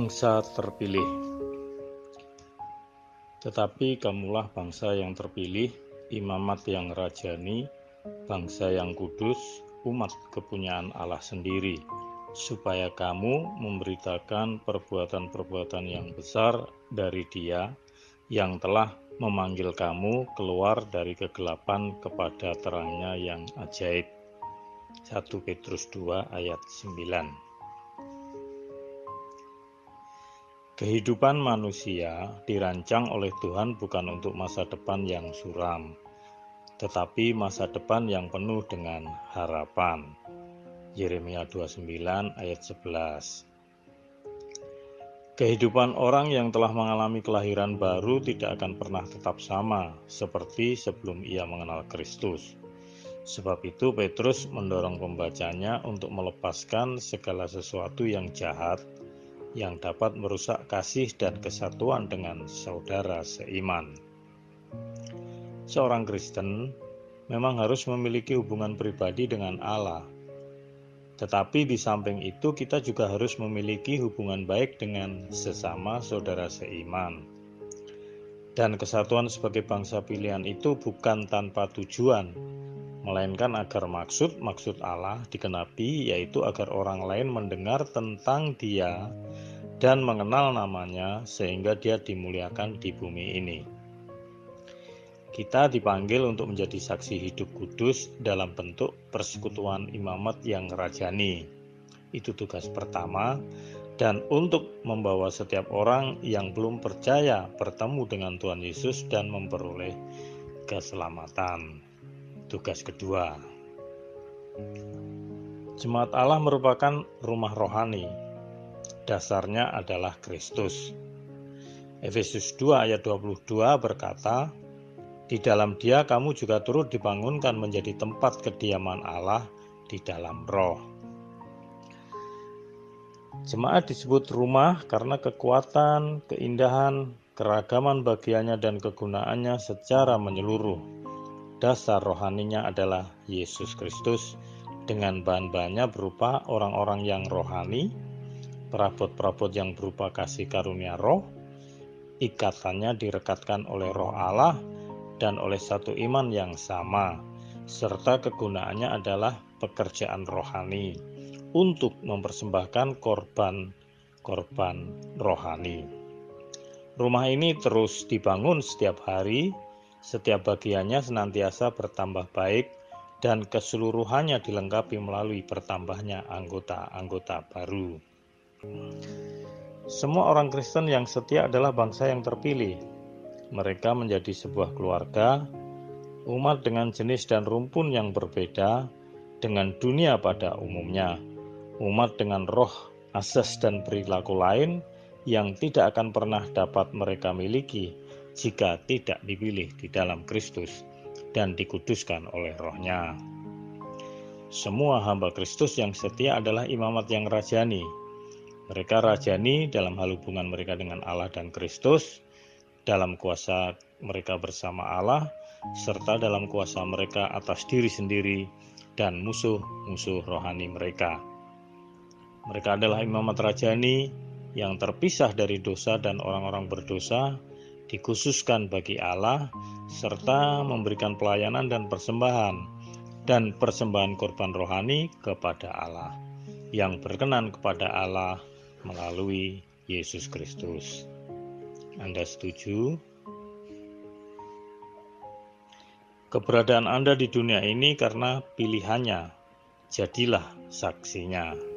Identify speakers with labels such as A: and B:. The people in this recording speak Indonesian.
A: Bangsa terpilih. Tetapi kamulah bangsa yang terpilih, imamat yang rajani, bangsa yang kudus, umat kepunyaan Allah sendiri, supaya kamu memberitakan perbuatan-perbuatan yang besar dari Dia yang telah memanggil kamu keluar dari kegelapan kepada terangnya yang ajaib. 1 Petrus 2 ayat 9. Kehidupan manusia dirancang oleh Tuhan bukan untuk masa depan yang suram, tetapi masa depan yang penuh dengan harapan. Yeremia 29 ayat 11. Kehidupan orang yang telah mengalami kelahiran baru tidak akan pernah tetap sama seperti sebelum ia mengenal Kristus. Sebab itu Petrus mendorong pembacanya untuk melepaskan segala sesuatu yang jahat yang dapat merusak kasih dan kesatuan dengan saudara seiman. Seorang Kristen memang harus memiliki hubungan pribadi dengan Allah. Tetapi di samping itu kita juga harus memiliki hubungan baik dengan sesama saudara seiman. Dan kesatuan sebagai bangsa pilihan itu bukan tanpa tujuan, melainkan agar maksud Allah digenapi, yaitu agar orang lain mendengar tentang Dia dan mengenal namanya sehingga Dia dimuliakan di bumi ini. Kita dipanggil untuk menjadi saksi hidup kudus dalam bentuk persekutuan imamat yang rajani. Itu tugas pertama, dan untuk membawa setiap orang yang belum percaya bertemu dengan Tuhan Yesus dan memperoleh keselamatan. Tugas kedua. Jemaat Allah merupakan rumah rohani. Dasarnya adalah Kristus. Efesus 2 ayat 22 berkata, "Di dalam Dia kamu juga turut dibangunkan menjadi tempat kediaman Allah di dalam Roh." Jemaat disebut rumah karena kekuatan, keindahan, keragaman bagiannya dan kegunaannya secara menyeluruh. Dasar rohaninya adalah Yesus Kristus dengan bahan-bahannya berupa orang-orang yang rohani, perabot-perabot yang berupa kasih karunia roh, ikatannya direkatkan oleh roh Allah dan oleh satu iman yang sama, serta kegunaannya adalah pekerjaan rohani untuk mempersembahkan korban rohani. Rumah ini terus dibangun setiap hari, setiap bagiannya senantiasa bertambah baik dan keseluruhannya dilengkapi melalui bertambahnya anggota-anggota baru. Semua orang Kristen yang setia adalah bangsa yang terpilih. Mereka menjadi sebuah keluarga, umat dengan jenis dan rumpun yang berbeda dengan dunia pada umumnya, umat dengan roh, asas dan perilaku lain yang tidak akan pernah dapat mereka miliki jika tidak dipilih di dalam Kristus dan dikuduskan oleh Roh-Nya. Semua hamba Kristus yang setia adalah imamat yang rajani. Mereka rajani dalam hal hubungan mereka dengan Allah dan Kristus, dalam kuasa mereka bersama Allah, serta dalam kuasa mereka atas diri sendiri dan musuh-musuh rohani mereka. Mereka adalah imamat rajani yang terpisah dari dosa dan orang-orang berdosa, dikhususkan bagi Allah, serta memberikan pelayanan dan persembahan korban rohani kepada Allah, yang berkenan kepada Allah melalui Yesus Kristus. Anda setuju? Keberadaan Anda di dunia ini karena pilihannya. Jadilah saksinya.